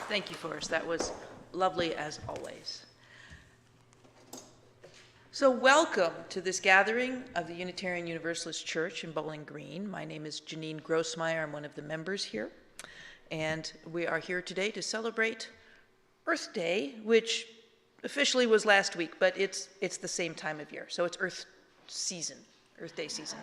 Thank you, Forrest. That was lovely as always. So welcome to this gathering of the Unitarian Universalist Church in Bowling Green. My name is Janeen Grohsmeyer. I'm one of the members here. And we are here today to celebrate Earth Day, which officially was last week, but it's the same time of year. So it's Earth Day season.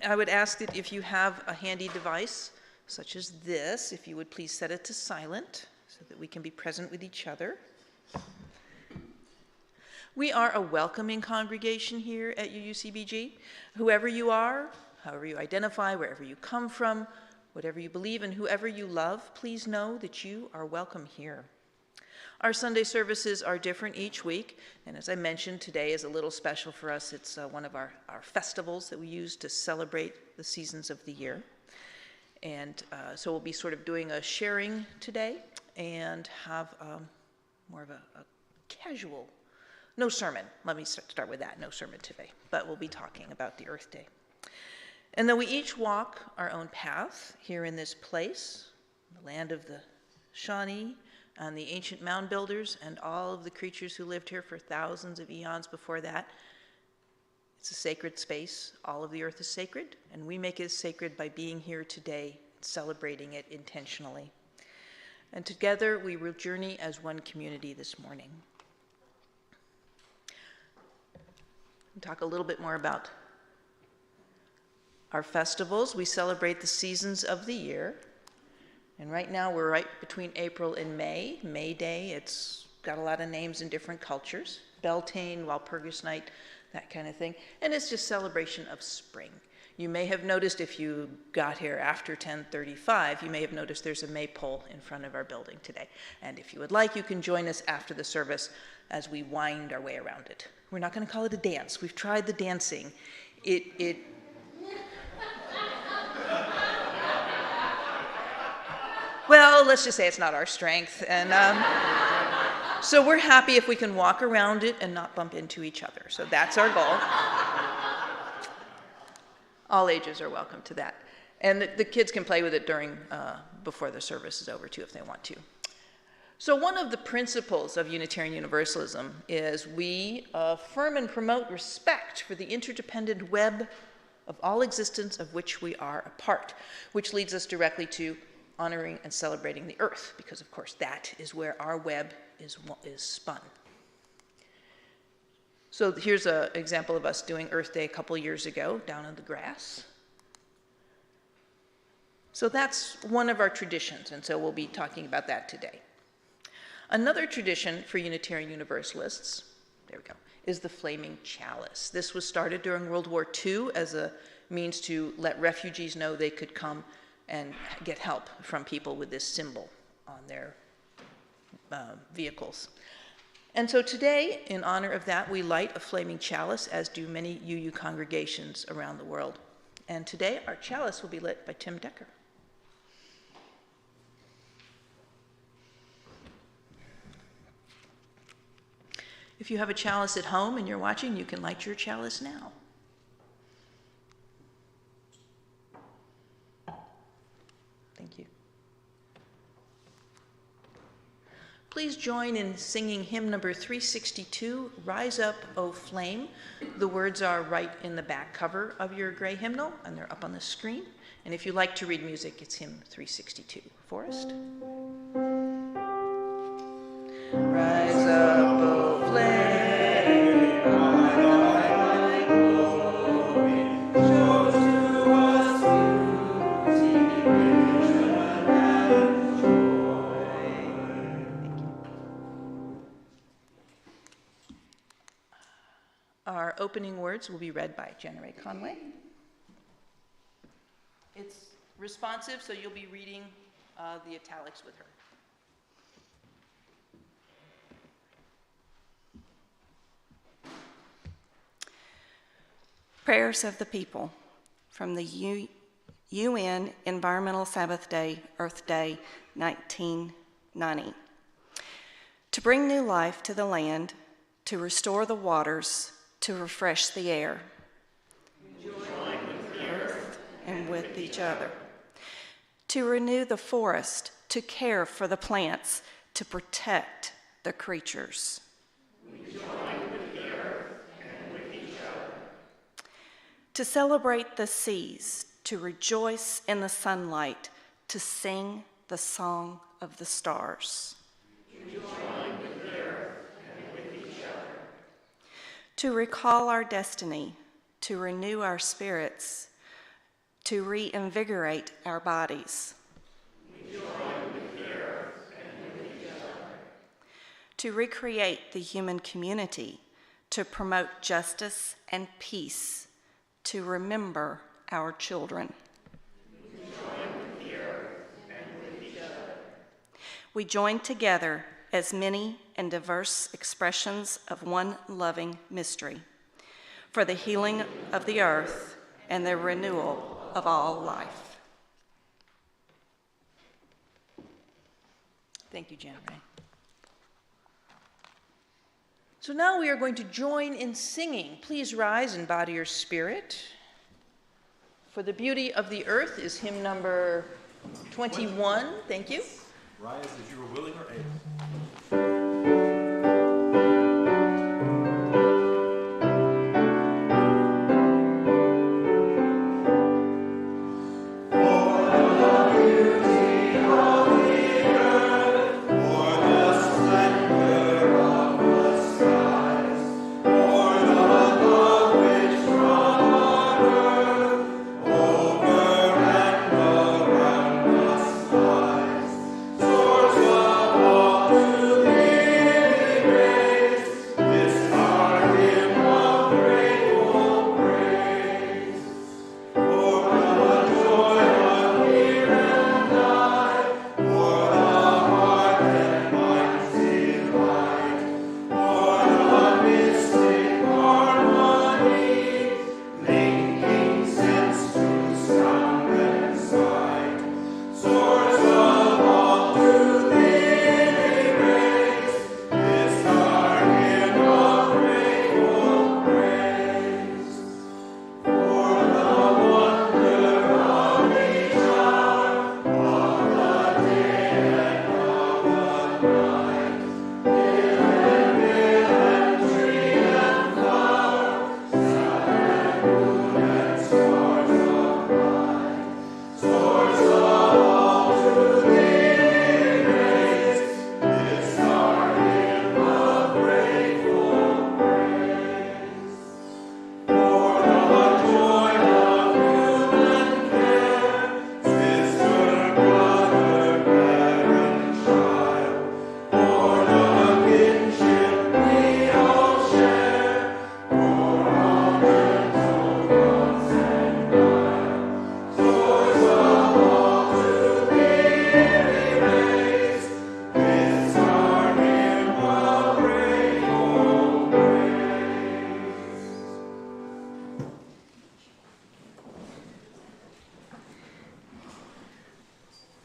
I would ask that if you have a handy device, such as this, if you would please set it to silent so that we can be present with each other. We are a welcoming congregation here at UUCBG. Whoever you are, however you identify, wherever you come from, whatever you believe, and whoever you love, please know that you are welcome here. Our Sunday services are different each week, and as I mentioned, today is a little special for us. It's one of our festivals that we use to celebrate the seasons of the year. And so we'll be sort of doing a sharing today and have more of a casual, no sermon. Let me start with that, no sermon today. But we'll be talking about the Earth Day. And then we each walk our own path here in this place, the land of the Shawnee and the ancient mound builders and all of the creatures who lived here for thousands of eons before that. It's a sacred space. All of the earth is sacred, and we make it sacred by being here today, celebrating it intentionally. And together we will journey as one community this morning. We'll talk a little bit more about our festivals. We celebrate the seasons of the year. And right now we're right between April and May. May Day, it's got a lot of names in different cultures. Beltane, Walpurgis Night, that kind of thing. And it's just celebration of spring. You may have noticed if you got here after 10:35, you may have noticed there's a maypole in front of our building today. And if you would like, you can join us after the service as we wind our way around it. We're not going to call it a dance. We've tried the dancing. Well, let's just say it's not our strength. And so we're happy if we can walk around it and not bump into each other. So that's our goal. All ages are welcome to that. And the kids can play with it before the service is over too, if they want to. So one of the principles of Unitarian Universalism is we affirm and promote respect for the interdependent web of all existence of which we are a part, which leads us directly to honoring and celebrating the earth, because of course that is where our web is spun. So here's an example of us doing Earth Day a couple years ago down in the grass. So that's one of our traditions, and so we'll be talking about that today. Another tradition for Unitarian Universalists, there we go, is the flaming chalice. This was started during World War II as a means to let refugees know they could come and get help from people with this symbol on their vehicles. And so today, in honor of that, we light a flaming chalice, as do many UU congregations around the world. And today, our chalice will be lit by Tim Decker. If you have a chalice at home and you're watching, you can light your chalice now. Thank you. Please join in singing hymn number 362, Rise Up, O Flame. The words are right in the back cover of your gray hymnal, and they're up on the screen. And if you like to read music, it's hymn 362. Forrest? Rise up, O flame. Our opening words will be read by Janeen Grohsmeyer. It's responsive, so you'll be reading the italics with her. Prayers of the People from the UN Environmental Sabbath Day, Earth Day, 1990. To bring new life to the land, to restore the waters, to refresh the air. We join with the earth and with each other. To renew the forest, to care for the plants, to protect the creatures. We join with the earth and with each other. To celebrate the seas, to rejoice in the sunlight, to sing the song of the stars. We join with the earth and with each other. To recall our destiny, to renew our spirits, to reinvigorate our bodies. We join with the earth and with each other. To recreate the human community, to promote justice and peace, to remember our children. We join with the earth and with each other. We join together as many and diverse expressions of one loving mystery, for the healing of the earth and the renewal of all life. Thank you, Janeen. So now we are going to join in singing. Please rise and bow to your spirit. For the Beauty of the Earth is hymn number 21. Thank you. Rise as you are willing or able. Source of all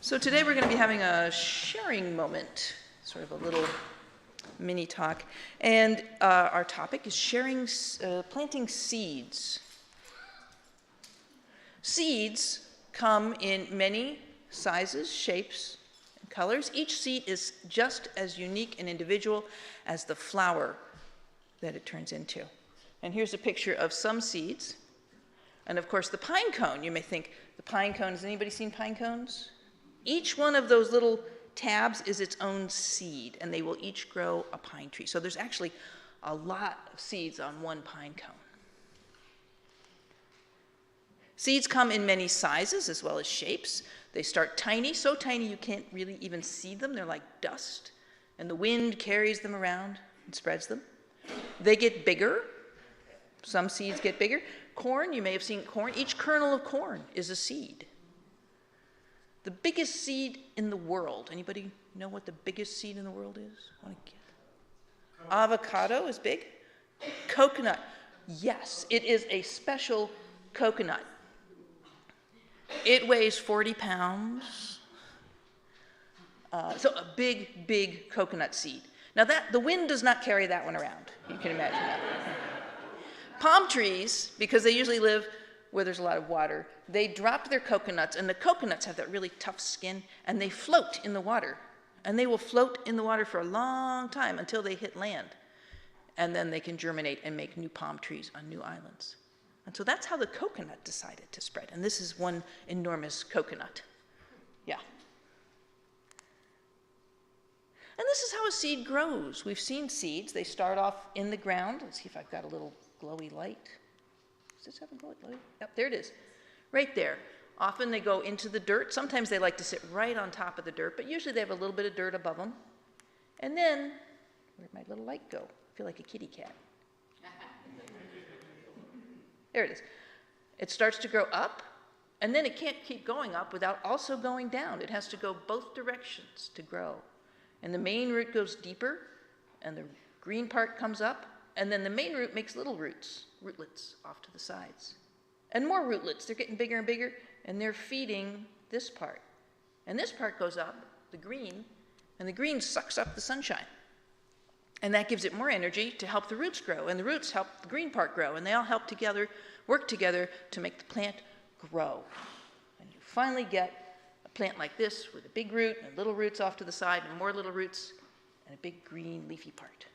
So today we're going to be having a sharing moment, sort of a little mini talk, and our topic is planting seeds. Seeds come in many sizes, shapes, and colors. Each seed is just as unique and individual as the flower that it turns into. And here's a picture of some seeds. And of course, the pine cone. You may think, the pine cone, has anybody seen pine cones? Each one of those little tabs is its own seed, and they will each grow a pine tree. So there's actually a lot of seeds on one pine cone. Seeds come in many sizes as well as shapes. They start tiny, so tiny you can't really even see them. They're like dust, and the wind carries them around and spreads them. They get bigger. Some seeds get bigger. Corn, you may have seen corn. Each kernel of corn is a seed. The biggest seed in the world. Anybody know what the biggest seed in the world is? Want to guess? Avocado is big. Coconut. Yes, it is a special coconut. It weighs 40 pounds. So a big, big coconut seed. Now the wind does not carry that one around. You can imagine that. Palm trees, because they usually live where there's a lot of water, they drop their coconuts, and the coconuts have that really tough skin, and they float in the water. And they will float in the water for a long time until they hit land. And then they can germinate and make new palm trees on new islands. And so that's how the coconut decided to spread. And this is one enormous coconut. Yeah. And this is how a seed grows. We've seen seeds. They start off in the ground. Let's see if I've got a little glowy light. Does this have a glowy light? Yep, there it is. Right there. Often they go into the dirt. Sometimes they like to sit right on top of the dirt, but usually they have a little bit of dirt above them. And then, where'd my little light go? I feel like a kitty cat. There it is. It starts to grow up, and then it can't keep going up without also going down. It has to go both directions to grow. And the main root goes deeper, and the green part comes up, and then the main root makes little rootlets off to the sides. And more rootlets. They're getting bigger and bigger, and they're feeding this part. And this part goes up, the green, and the green sucks up the sunshine. And that gives it more energy to help the roots grow, and the roots help the green part grow, and they all help together, work together to make the plant grow. And you finally get a plant like this with a big root and little roots off to the side and more little roots and a big green leafy part.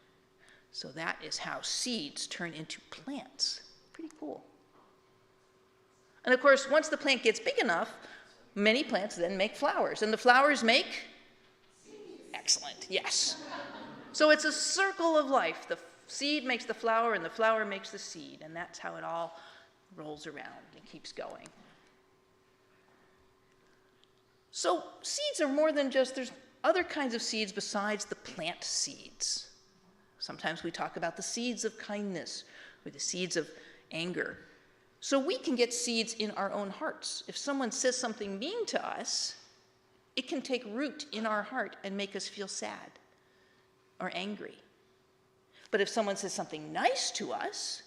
So that is how seeds turn into plants. Pretty cool. And of course, once the plant gets big enough, many plants then make flowers. And the flowers make? Seeds. Excellent, yes. So it's a circle of life. The seed makes the flower, and the flower makes the seed. And that's how it all rolls around and keeps going. So seeds are more than just, there's other kinds of seeds besides the plant seeds. Sometimes we talk about the seeds of kindness or the seeds of anger. So we can get seeds in our own hearts. If someone says something mean to us, it can take root in our heart and make us feel sad or angry. But if someone says something nice to us,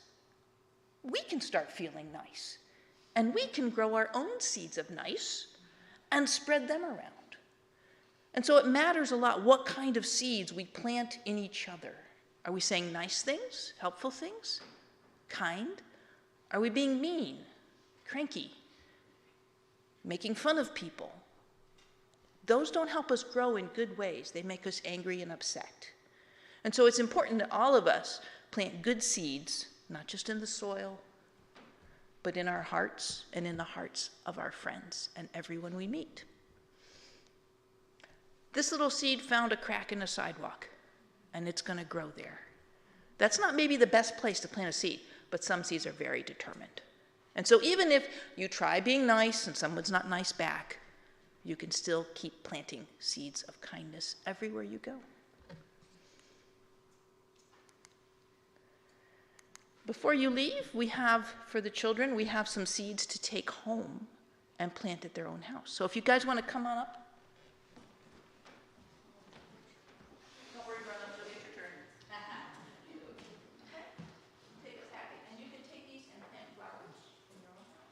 we can start feeling nice. And we can grow our own seeds of nice and spread them around. And so it matters a lot what kind of seeds we plant in each other. Are we saying nice things, helpful things, kind? Are we being mean, cranky, making fun of people? Those don't help us grow in good ways. They make us angry and upset. And so it's important that all of us plant good seeds, not just in the soil, but in our hearts and in the hearts of our friends and everyone we meet. This little seed found a crack in the sidewalk, and it's going to grow there. That's not maybe the best place to plant a seed, but some seeds are very determined. And so even if you try being nice and someone's not nice back, you can still keep planting seeds of kindness everywhere you go. Before you leave, for the children, we have some seeds to take home and plant at their own house. So if you guys want to come on up. Don't worry about it, you'll get your turn. Take a packet, and you can take these and plant flowers in your own house.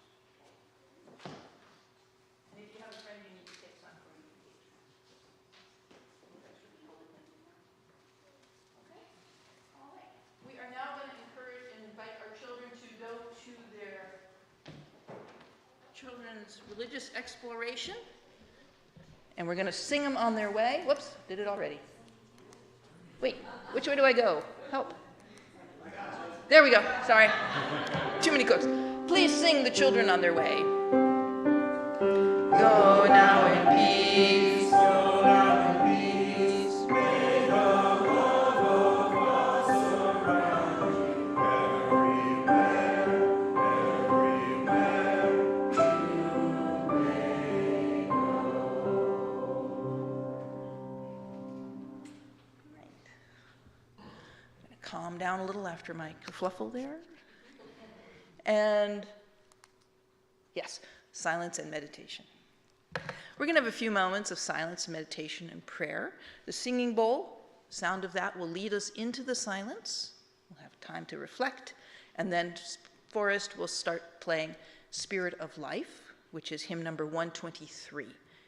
And if you have a friend, you need to take some for you. children's religious exploration. And we're going to sing them on their way. Whoops, did it already. Wait, which way do I go? Help. There we go. Sorry. Too many cooks. Please sing the children on their way. Go now in peace. Go now in peace. May the love of God surround you everywhere, everywhere you may go. Right. I'm going to calm down a little after my kerfluffle there. And yes, silence and meditation. We're going to have a few moments of silence, meditation, and prayer. The singing bowl, sound of that will lead us into the silence. We'll have time to reflect. And then Forrest will start playing Spirit of Life, which is hymn number 123.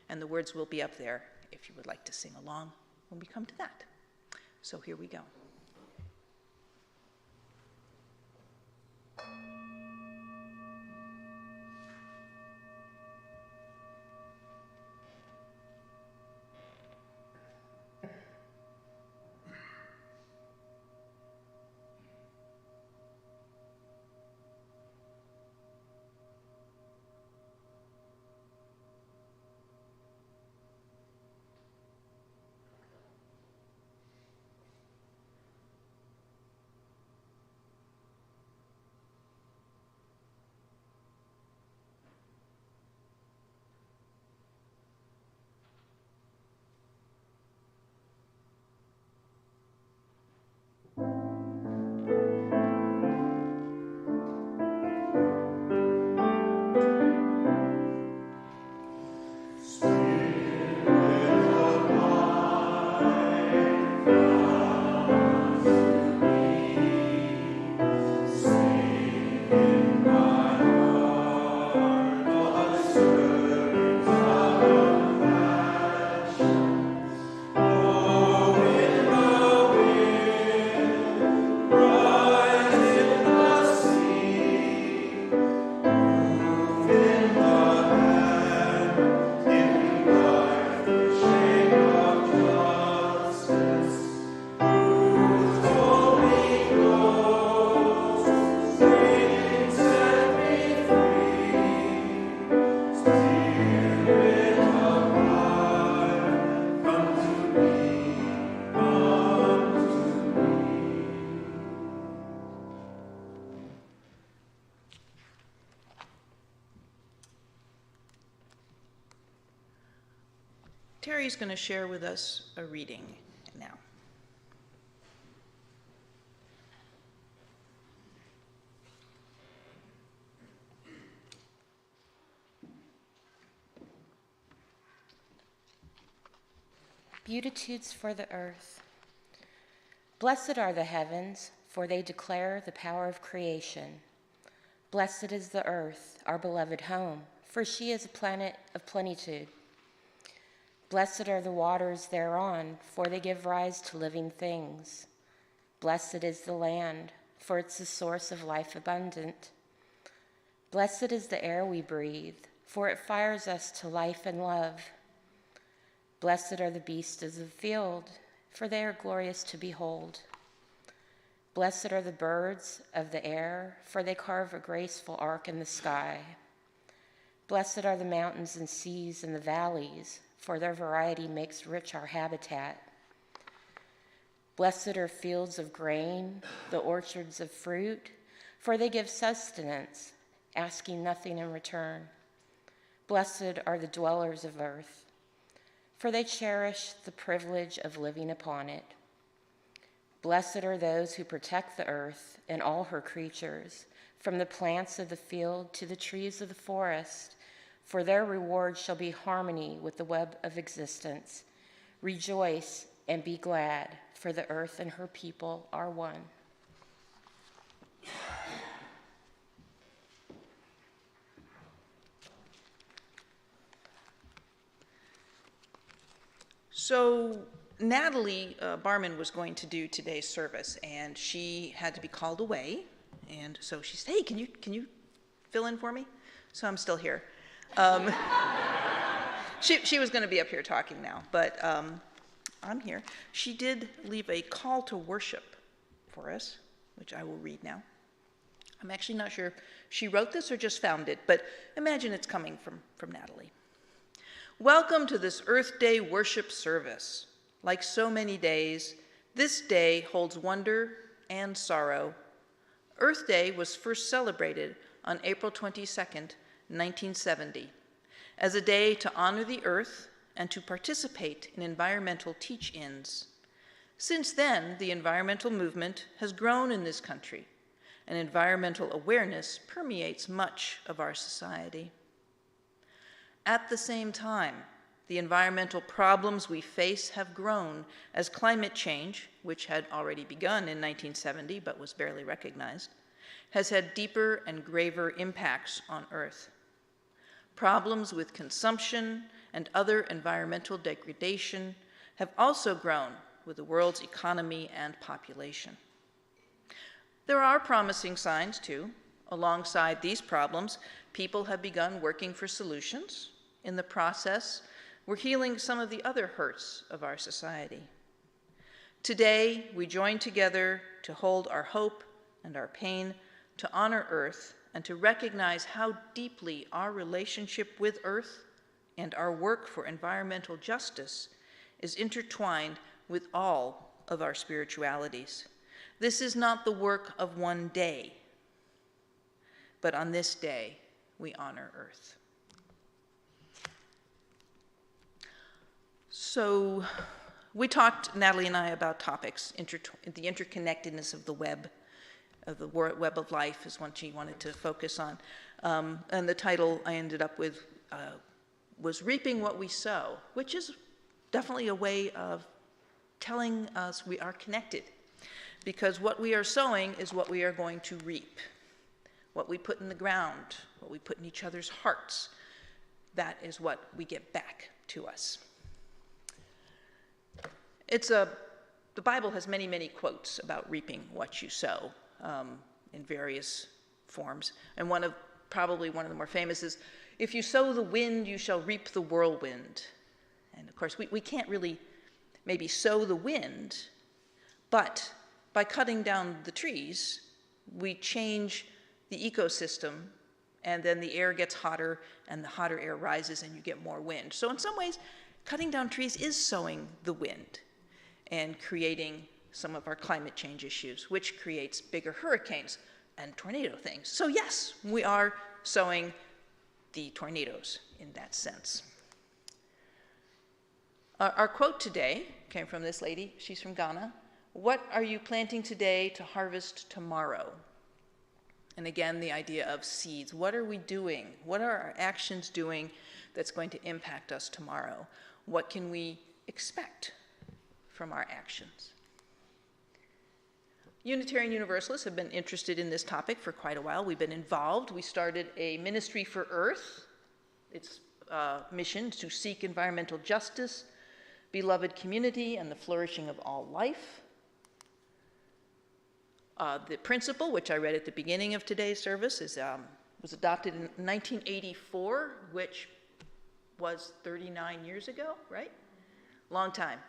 And the words will be up there if you would like to sing along when we come to that. So here we go. Terry's going to share with us a reading now. Beatitudes for the earth. Blessed are the heavens, for they declare the power of creation. Blessed is the earth, our beloved home, for she is a planet of plenitude. Blessed are the waters thereon, for they give rise to living things. Blessed is the land, for it's the source of life abundant. Blessed is the air we breathe, for it fires us to life and love. Blessed are the beasts of the field, for they are glorious to behold. Blessed are the birds of the air, for they carve a graceful arc in the sky. Blessed are the mountains and seas and the valleys, for their variety makes rich our habitat. Blessed are fields of grain, the orchards of fruit, for they give sustenance, asking nothing in return. Blessed are the dwellers of earth, for they cherish the privilege of living upon it. Blessed are those who protect the earth and all her creatures, from the plants of the field to the trees of the forest, for their reward shall be harmony with the web of existence. Rejoice and be glad, for the earth and her people are one. So Natalie Barman was going to do today's service, and she had to be called away. And so she said, hey, can you fill in for me? So I'm still here. She was going to be up here talking now, but I'm here. She did leave a call to worship for us, which I will read now. I'm actually not sure if she wrote this or just found it, but imagine it's coming from Natalie. Welcome to this Earth Day worship service. Like so many days, this day holds wonder and sorrow. Earth Day was first celebrated on April 22nd, 1970, as a day to honor the earth and to participate in environmental teach-ins. Since then, the environmental movement has grown in this country, and environmental awareness permeates much of our society. At the same time, the environmental problems we face have grown as climate change, which had already begun in 1970 but was barely recognized, has had deeper and graver impacts on Earth. Problems with consumption and other environmental degradation have also grown with the world's economy and population. There are promising signs, too. Alongside these problems, people have begun working for solutions. In the process, we're healing some of the other hurts of our society. Today, we join together to hold our hope and our pain, to honor Earth, and to recognize how deeply our relationship with Earth and our work for environmental justice is intertwined with all of our spiritualities. This is not the work of one day, but on this day, we honor Earth. So we talked, Natalie and I, about topics, the interconnectedness of the web of life is one she wanted to focus on. And the title I ended up with was Reaping What We Sow, which is definitely a way of telling us we are connected, because what we are sowing is what we are going to reap. What we put in the ground, what we put in each other's hearts, that is what we get back to us. The Bible has many, many quotes about reaping what you sow in various forms. And probably one of the more famous is, if you sow the wind, you shall reap the whirlwind. And of course, we can't really maybe sow the wind, but by cutting down the trees, we change the ecosystem, and then the air gets hotter, and the hotter air rises, and you get more wind. So in some ways, cutting down trees is sowing the wind and creating some of our climate change issues, which creates bigger hurricanes and tornado things. So yes, we are sowing the tornadoes in that sense. Our quote today came from this lady. She's from Ghana. What are you planting today to harvest tomorrow? And again, the idea of seeds. What are we doing? What are our actions doing that's going to impact us tomorrow? What can we expect from our actions? Unitarian Universalists have been interested in this topic for quite a while. We've been involved. We started a Ministry for Earth. Its mission is to seek environmental justice, beloved community, and the flourishing of all life. The principle, which I read at the beginning of today's service, was adopted in 1984, which was 39 years ago, right? Long time,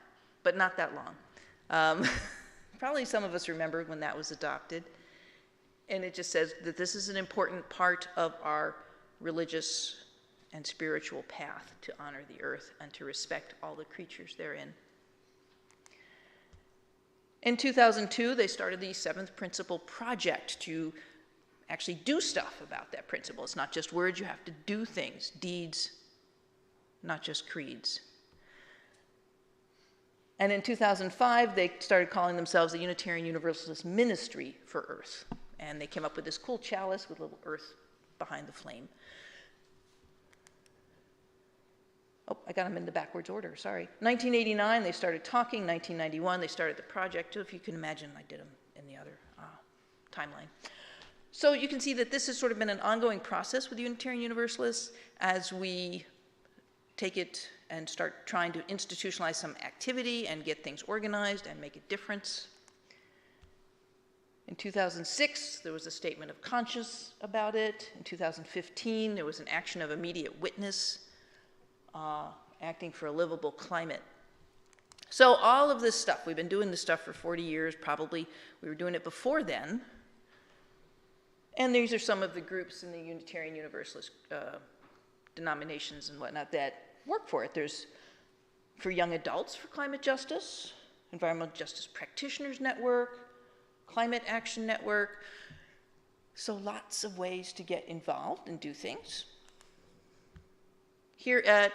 but not that long. Probably some of us remember when that was adopted. And it just says that this is an important part of our religious and spiritual path, to honor the earth and to respect all the creatures therein. In 2002, they started the Seventh Principle Project to actually do stuff about that principle. It's not just words, you have to do things, deeds, not just creeds. And in 2005, they started calling themselves the Unitarian Universalist Ministry for Earth. And they came up with this cool chalice with a little earth behind the flame. Oh, I got them in the backwards order, sorry. 1989, they started talking. 1991, they started the project. If you can imagine, I did them in the other timeline. So you can see that this has sort of been an ongoing process with Unitarian Universalists as we take it and start trying to institutionalize some activity and get things organized and make a difference. In 2006, there was a statement of conscience about it. In 2015, there was an action of immediate witness, acting for a livable climate. So all of this stuff, we've been doing this stuff for 40 years, probably. We were doing it before then. And these are some of the groups in the Unitarian Universalist denominations and whatnot that work for it. There's for young adults for climate justice, Environmental Justice Practitioners Network, Climate Action Network. So lots of ways to get involved and do things. Here at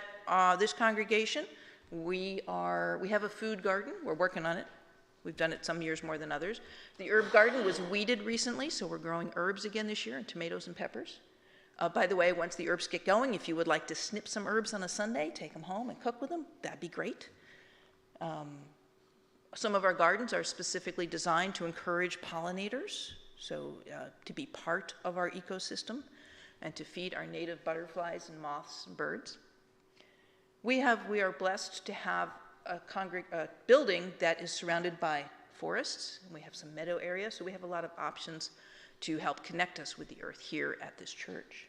this congregation, we have a food garden. We're working on it. We've done it some years more than others. The herb garden was weeded recently, so we're growing herbs again this year, and tomatoes and peppers. By the way, once the herbs get going, if you would like to snip some herbs on a Sunday, take them home and cook with them, that'd be great. Some of our gardens are specifically designed to encourage pollinators, so to be part of our ecosystem and to feed our native butterflies and moths and birds. We are blessed to have a building that is surrounded by forests, and we have some meadow area, so we have a lot of options to help connect us with the earth here at this church.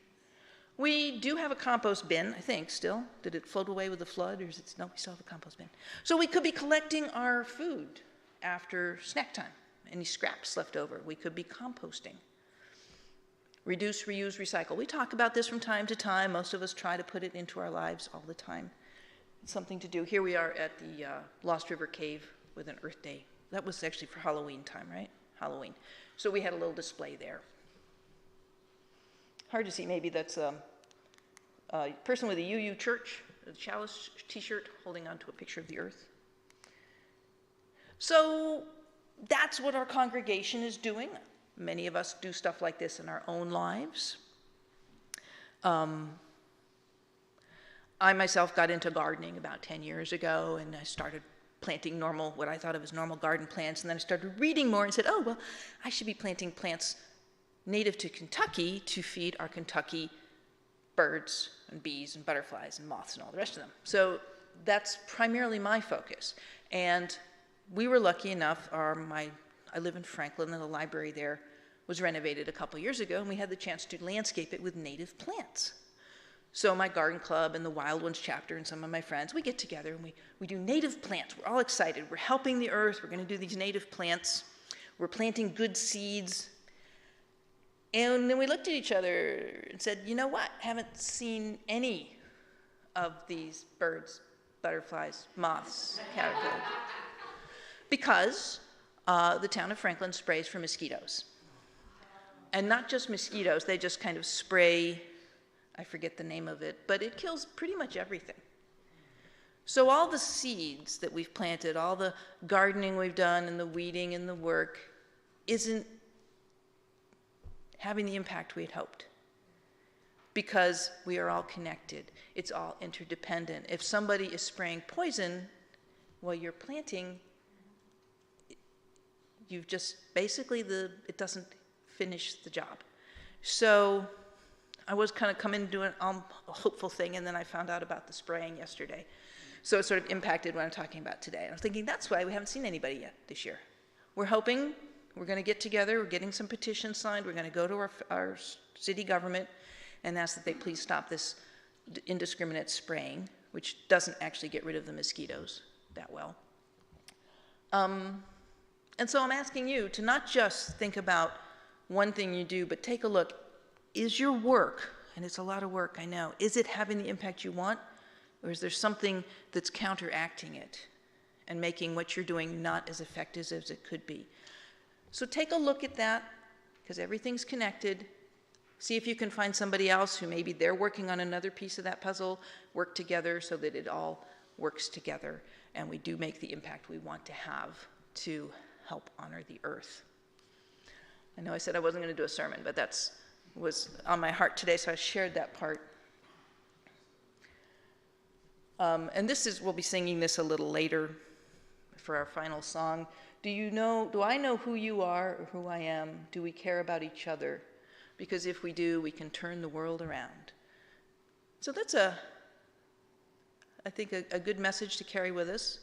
We do have a compost bin, I think, still. Did it float away with the flood, or is it, no, we still have a compost bin. So we could be collecting our food after snack time, any scraps left over. We could be composting. Reduce, reuse, recycle. We talk about this from time to time. Most of us try to put it into our lives all the time. It's something to do. Here we are at the Lost River Cave with an Earth Day. That was actually for Halloween time, right? Halloween. So we had a little display there. Hard to see, maybe that's a person with a UU Church, a chalice t-shirt holding onto a picture of the earth. So that's what our congregation is doing. Many of us do stuff like this in our own lives. I myself got into gardening about 10 years ago, and I started planting what I thought of as normal garden plants, and then I started reading more and said, oh, well, I should be planting plants native to Kentucky to feed our Kentucky birds and bees and butterflies and moths and all the rest of them. So that's primarily my focus. And we were lucky enough, I live in Franklin, and the library there was renovated a couple years ago, and we had the chance to landscape it with native plants. So my garden club and the Wild Ones chapter and some of my friends, we get together and we do native plants. We're all excited. We're helping the earth. We're going to do these native plants. We're planting good seeds. And then we looked at each other and said, you know what? Haven't seen any of these birds, butterflies, moths, caterpillars. Because the town of Franklin sprays for mosquitoes. And not just mosquitoes, they just kind of spray, I forget the name of it, but it kills pretty much everything. So all the seeds that we've planted, all the gardening we've done and the weeding and the work isn't having the impact we had hoped. Because we are all connected. It's all interdependent. If somebody is spraying poison while you're planting, you've just basically it doesn't finish the job. So I was kind of coming to a hopeful thing, and then I found out about the spraying yesterday. So it sort of impacted what I'm talking about today. And I was thinking, that's why we haven't seen anybody yet this year. We're hoping we're going to get together. We're getting some petitions signed. We're going to go to our city government and ask that they please stop this indiscriminate spraying, which doesn't actually get rid of the mosquitoes that well. And so I'm asking you to not just think about one thing you do, but take a look. Is your work, and it's a lot of work, I know, is it having the impact you want? Or is there something that's counteracting it and making what you're doing not as effective as it could be? So take a look at that, because everything's connected. See if you can find somebody else who maybe they're working on another piece of that puzzle, work together so that it all works together, and we do make the impact we want to have to help honor the earth. I know I said I wasn't going to do a sermon, but that was on my heart today, so I shared that part. And we'll be singing this a little later for our final song. Do I know who you are or who I am? Do we care about each other? Because if we do, we can turn the world around. So that's I think a good message to carry with us.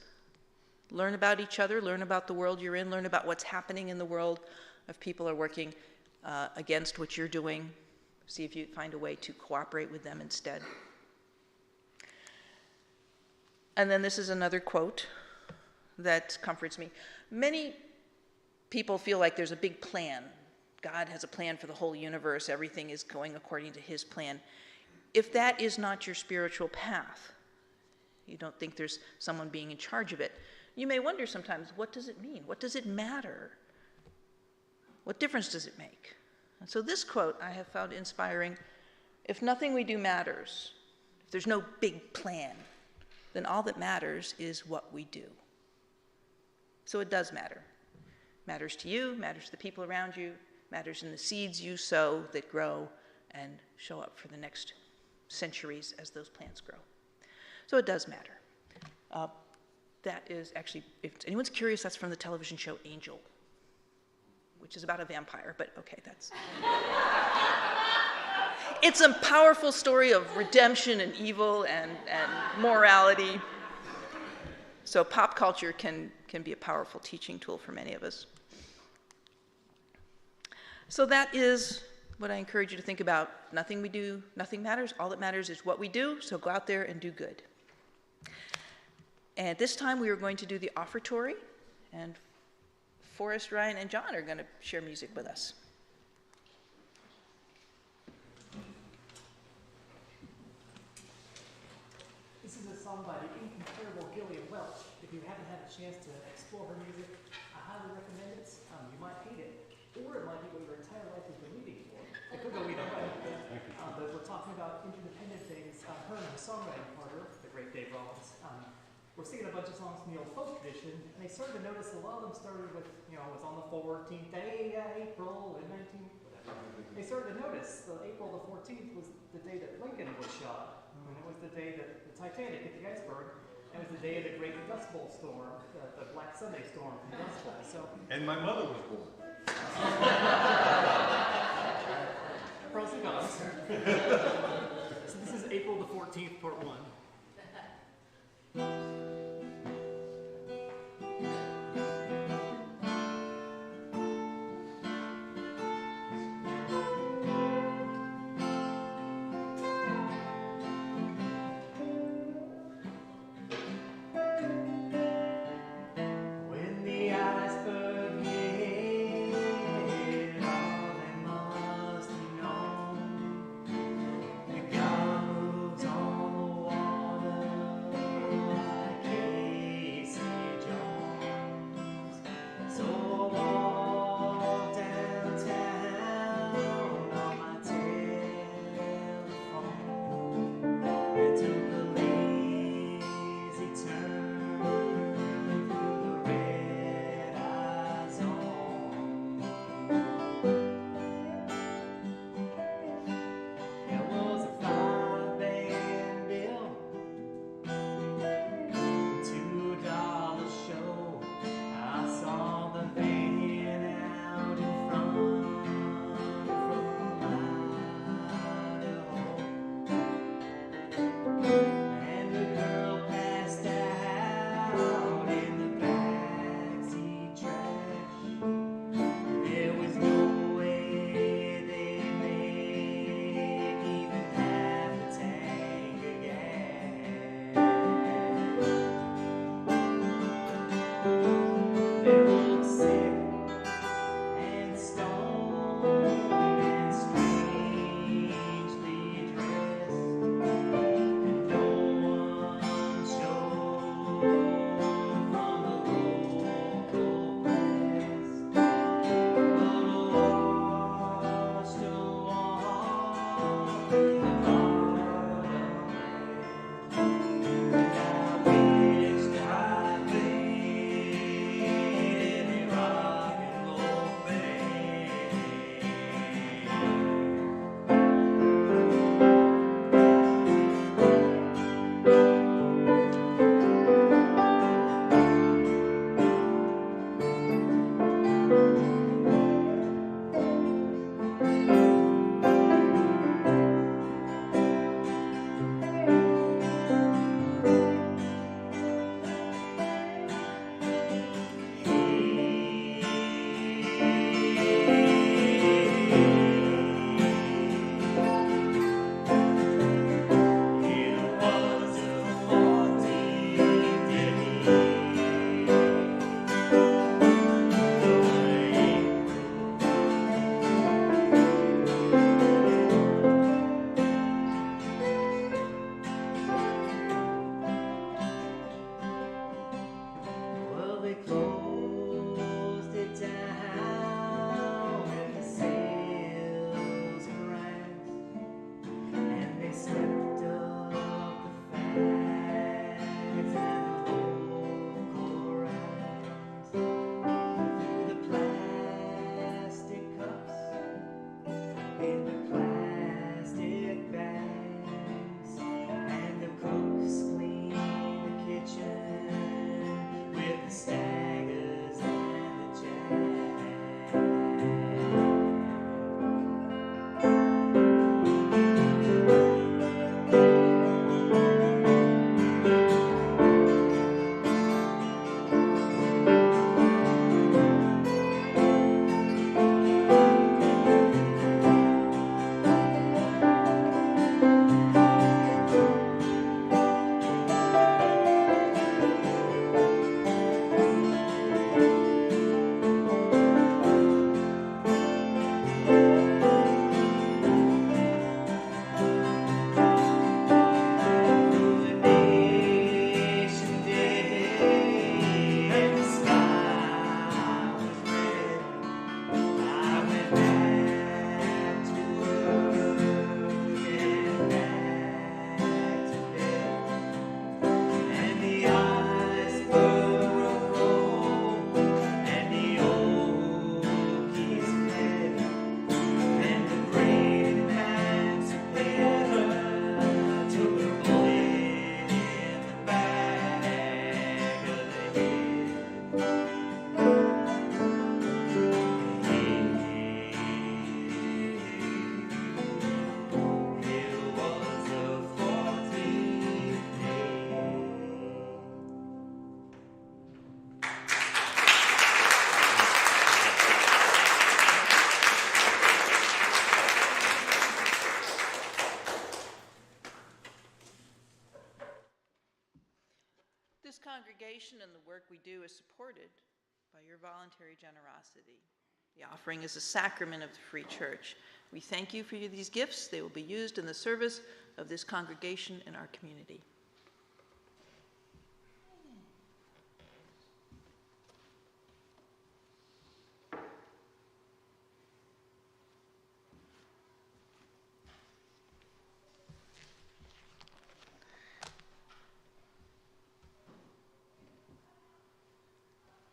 Learn about each other, learn about the world you're in, learn about what's happening in the world if people are working against what you're doing, see if you find a way to cooperate with them instead. And then this is another quote that comforts me. Many people feel like there's a big plan. God has a plan for the whole universe. Everything is going according to his plan. If that is not your spiritual path, you don't think there's someone being in charge of it, you may wonder sometimes, what does it mean? What does it matter? What difference does it make? And so this quote I have found inspiring. If nothing we do matters, if there's no big plan, then all that matters is what we do. So it does matter. Matters to you, matters to the people around you, matters in the seeds you sow that grow and show up for the next centuries as those plants grow. So it does matter. That is actually, if anyone's curious, that's from the television show Angel, which is about a vampire, but okay, that's... It's a powerful story of redemption and evil and morality. So pop culture can be a powerful teaching tool for many of us. So that is what I encourage you to think about. Nothing we do, nothing matters. All that matters is what we do, so go out there and do good. And this time we are going to do the offertory, and Forrest, Ryan, and John are going to share music with us. This is a song by the incomparable Gillian Welch. If you haven't had a chance to explore her music, I highly recommend it. You might hate it, or it might be what your entire life has been waiting for. It could go either way. But we're talking about interdependent things. Her and her songwriting partner, the great Dave Rollins, we're singing a bunch of songs from the old folk tradition, and they started to notice a lot of them started with, it was on the 14th day of April in 19... They started to notice that April the 14th was the day that Lincoln was shot, and it was the day that the Titanic hit the iceberg, and it was the day of the Great Dust Bowl storm, the Black Sunday storm from the Dust Bowl. So, And my mother was born. pros and cons. So this is April the 14th, part 1. this congregation and the work we do is supported by your voluntary generosity. The offering is a sacrament of the Free Church. We thank you for these gifts. They will be used in the service of this congregation and our community.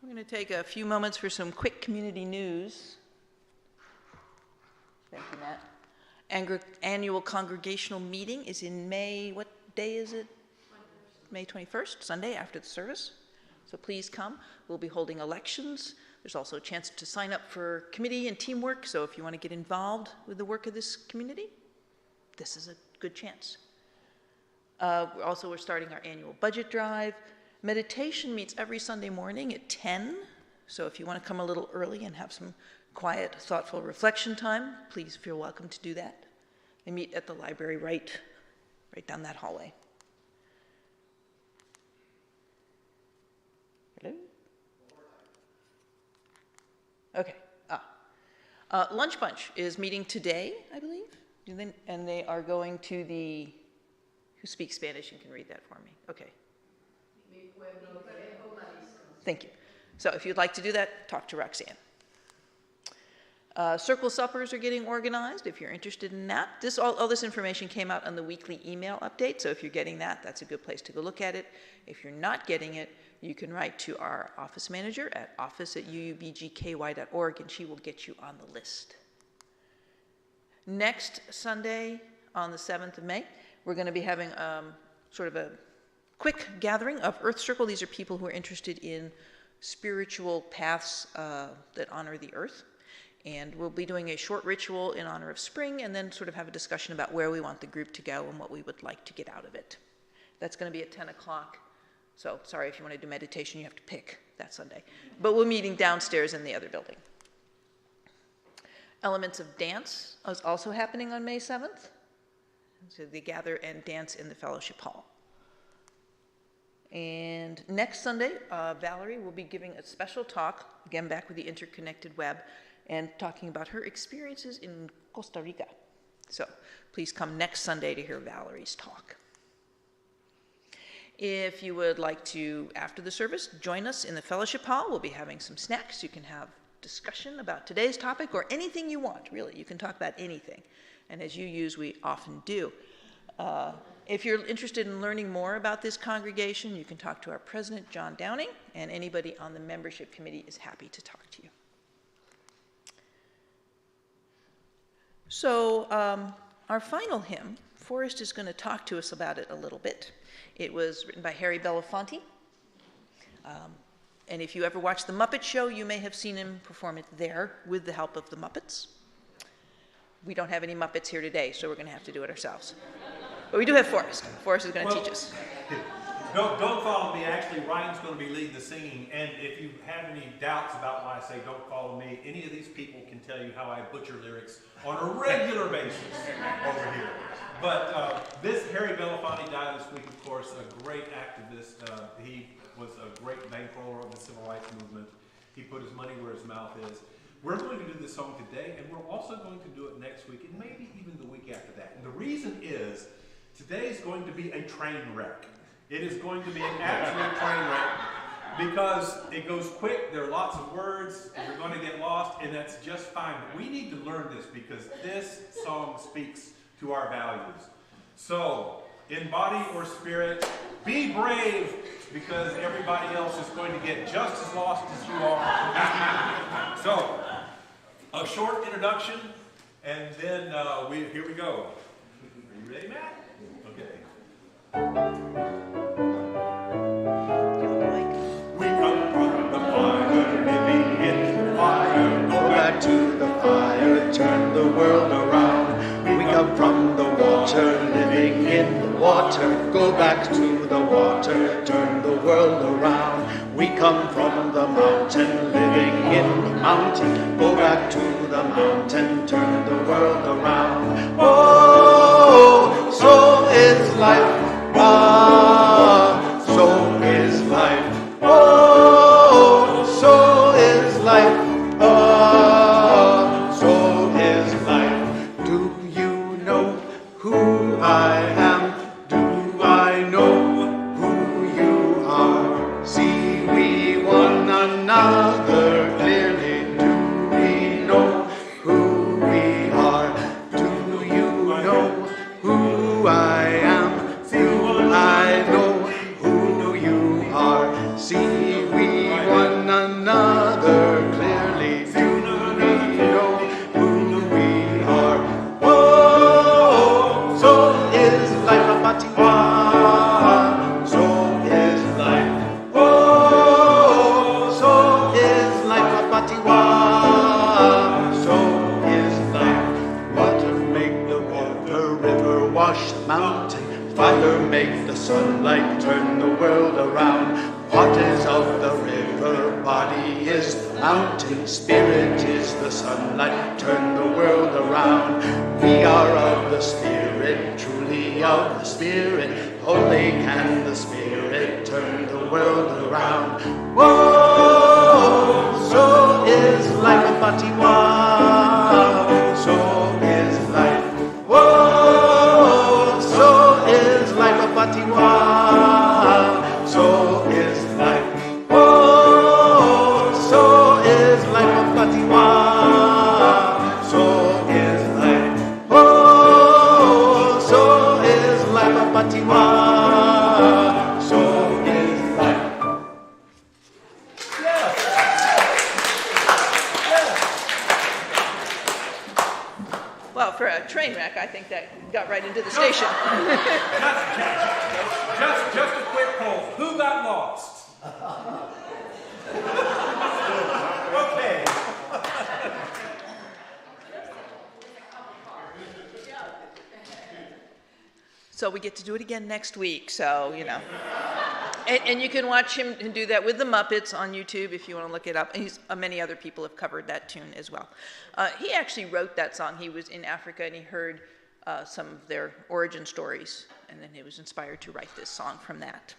We're going to take a few moments for some quick community news. Thank you, Matt. Annual congregational meeting is in May. What day is it? 21st. May 21st, Sunday after the service. So please come. We'll be holding elections. There's also a chance to sign up for committee and teamwork. So if you want to get involved with the work of this community, this is a good chance. We're starting our annual budget drive. Meditation meets every Sunday morning at 10. So if you want to come a little early and have some quiet, thoughtful reflection time, please feel welcome to do that. They meet at the library right down that hallway. Hello? Okay. Lunch Bunch is meeting today, I believe. And they are going to the, who speaks Spanish and can read that for me? Okay. Thank you. So if you'd like to do that, talk to Roxanne. Circle suppers are getting organized if you're interested in that. All this information came out on the weekly email update, so if you're getting that, that's a good place to go look at it. If you're not getting it, you can write to our office manager at office@uubgky.org, and she will get you on the list. Next Sunday, on the 7th of May, we're going to be having sort of a quick gathering of Earth Circle. These are people who are interested in spiritual paths that honor the earth. And we'll be doing a short ritual in honor of spring and then sort of have a discussion about where we want the group to go and what we would like to get out of it. That's going to be at 10 o'clock. So sorry, if you want to do meditation, you have to pick that Sunday. But we're meeting downstairs in the other building. Elements of Dance is also happening on May 7th. So they gather and dance in the fellowship hall. And next Sunday, Valerie will be giving a special talk, again back with the Interconnected Web, and talking about her experiences in Costa Rica. So please come next Sunday to hear Valerie's talk. If you would like to, after the service, join us in the fellowship hall. We'll be having some snacks. You can have discussion about today's topic or anything you want, really. You can talk about anything. And as you use, we often do. If you're interested in learning more about this congregation, you can talk to our president, John Downing, and anybody on the membership committee is happy to talk to you. So our final hymn, Forrest is going to talk to us about it a little bit. It was written by Harry Belafonte. And if you ever watched The Muppet Show, you may have seen him perform it there with the help of the Muppets. We don't have any Muppets here today, so we're going to have to do it ourselves. But we do have Forrest. Forrest is going to teach us. Don't follow me. Actually, Ryan's going to be leading the singing. And if you have any doubts about why I say don't follow me, any of these people can tell you how I butcher lyrics on a regular basis over here. But this Harry Belafonte died this week, of course, a great activist. He was a great bankroller of the civil rights movement. He put his money where his mouth is. We're going to do this song today, and we're also going to do it next week, and maybe even the week after that. And the reason is, today is going to be a train wreck. It is going to be an absolute train wreck because it goes quick, there are lots of words, and you're going to get lost, and that's just fine. But we need to learn this because this song speaks to our values. So, in body or spirit, be brave because everybody else is going to get just as lost as you are. So, a short introduction, and then here we go. Are you ready, Matt? Okay. We come from the fire, living in the fire. Go back to the fire, turn the world around. We come from the water, living in the water. Go back to the water, turn the world around. We come from the mountain, living in the mountain. Go back to the mountain, turn the world around. Oh, so is life. Ah, so is life. I am. Do I know who you are? See we one another clearly. Do we know who we are? Do you know who I am? Do I know who you are? See we one another clearly. Do we know who we are? Whoa, so is life a patiwa. So is life. Whoa, so is life a patiwa. So is life. Water make the river wash the mountain. Fire make the sunlight turn the world around. What is of the river? Body is the mountain. Spirit is the sunlight. Turn the world around. We are of the Spirit, truly of the Spirit. Only can the Spirit turn the world around. Whoa, so is life a patiwa. So is life. Whoa, so is life a patiwa. So is life. Whoa, so is life a patiwa. So is life. Whoa, so is life a patiwa. So is life. Well, for a train wreck, I think that got right into the station. Just a quick poll. Who got lost? Okay. So we get to do it again next week, so, you know. And you can watch him do that with the Muppets on YouTube if you want to look it up. And many other people have covered that tune as well. He actually wrote that song. He was in Africa and he heard some of their origin stories, and then he was inspired to write this song from that.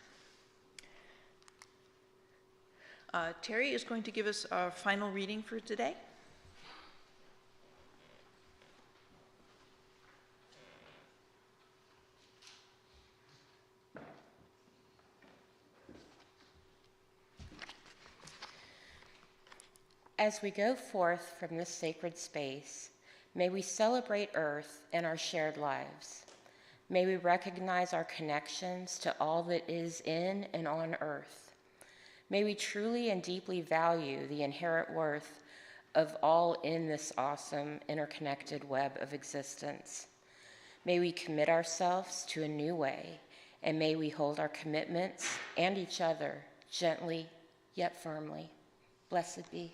Terry is going to give us our final reading for today. As we go forth from this sacred space, may we celebrate Earth and our shared lives. May we recognize our connections to all that is in and on Earth. May we truly and deeply value the inherent worth of all in this awesome, interconnected web of existence. May we commit ourselves to a new way, and may we hold our commitments and each other gently yet firmly. Blessed be.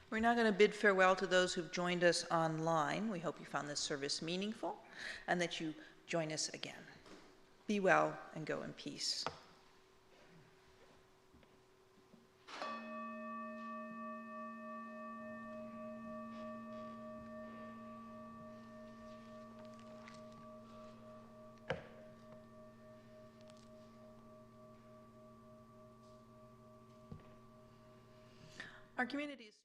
We're now going to bid farewell to those who've joined us online. We hope you found this service meaningful and that you join us again. Be well and go in peace. Our community is